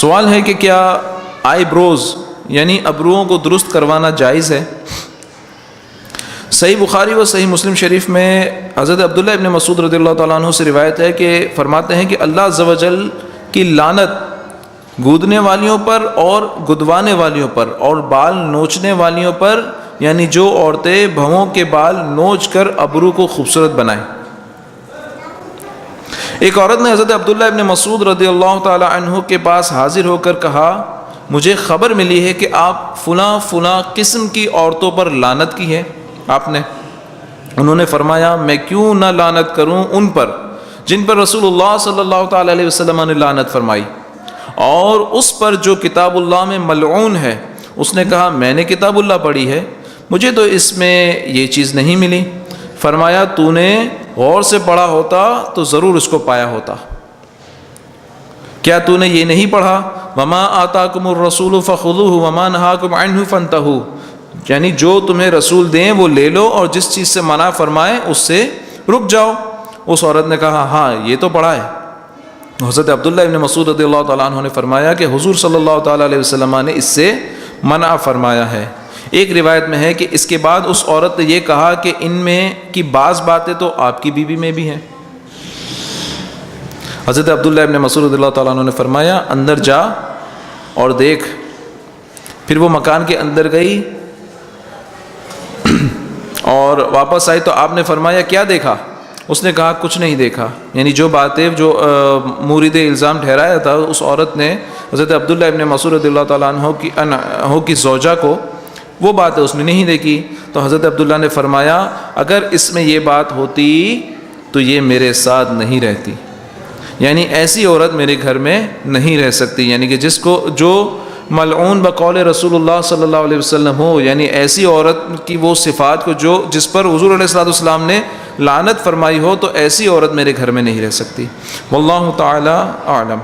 سوال ہے کہ کیا آئی بروز یعنی ابروؤں کو درست کروانا جائز ہے؟ صحیح بخاری و صحیح مسلم شریف میں حضرت عبداللہ ابن مسعود رضی اللہ تعالیٰ عنہ سے روایت ہے کہ فرماتے ہیں کہ اللہ عز و جل کی لعنت گودنے والیوں پر اور گدوانے والیوں پر اور بال نوچنے والیوں پر، یعنی جو عورتیں بھووں کے بال نوچ کر ابرو کو خوبصورت بنائیں۔ ایک عورت نے حضرت عبداللہ ابن مسعود رضی اللہ تعالی عنہ کے پاس حاضر ہو کر کہا، مجھے خبر ملی ہے کہ آپ فلاں فلاں قسم کی عورتوں پر لعنت کی ہے آپ نے۔ انہوں نے فرمایا، میں کیوں نہ لعنت کروں ان پر جن پر رسول اللہ صلی اللہ تعالی علیہ وسلم نے لعنت فرمائی، اور اس پر جو کتاب اللہ میں ملعون ہے۔ اس نے کہا، میں نے کتاب اللہ پڑھی ہے، مجھے تو اس میں یہ چیز نہیں ملی۔ فرمایا، تو نے غور سے پڑھا ہوتا تو ضرور اس کو پایا ہوتا۔ کیا تو نے یہ نہیں پڑھا، وما آتاکم الرسول فخذوہ وما نہاکم عنہ فانتہوا، یعنی جو تمہیں رسول دیں وہ لے لو اور جس چیز سے منع فرمائیں اس سے رک جاؤ۔ اس عورت نے کہا، ہاں یہ تو پڑھا ہے۔ حضرت عبداللہ ابن مسعود رضی اللہ تعالیٰ عنہ نے فرمایا کہ حضور صلی اللہ تعالیٰ علیہ وسلم نے اس سے منع فرمایا ہے۔ ایک روایت میں ہے کہ اس کے بعد اس عورت نے یہ کہا کہ ان میں کی بعض باتیں تو آپ کی بیوی میں بھی ہیں۔ حضرت عبداللہ ابن مسعود رضی اللہ تعالیٰ عنہ نے فرمایا، اندر جا اور دیکھ۔ پھر وہ مکان کے اندر گئی اور واپس آئی تو آپ نے فرمایا، کیا دیکھا؟ اس نے کہا، کچھ نہیں دیکھا۔ یعنی جو باتیں جو مورد الزام ٹھہرایا تھا اس عورت نے حضرت عبداللہ ابن مسعود رضی اللہ تعالیٰ عنہ کی زوجہ کو، وہ باتیں اس نے نہیں دیکھی۔ تو حضرت عبداللہ نے فرمایا، اگر اس میں یہ بات ہوتی تو یہ میرے ساتھ نہیں رہتی، یعنی ایسی عورت میرے گھر میں نہیں رہ سکتی، یعنی کہ جس کو جو ملعون بقول رسول اللہ صلی اللہ علیہ وسلم ہو، یعنی ایسی عورت کی وہ صفات کو جو جس پر حضور علیہ الصلوۃ والسلام نے لعنت فرمائی ہو، تو ایسی عورت میرے گھر میں نہیں رہ سکتی۔ واللہ تعالی اعلم۔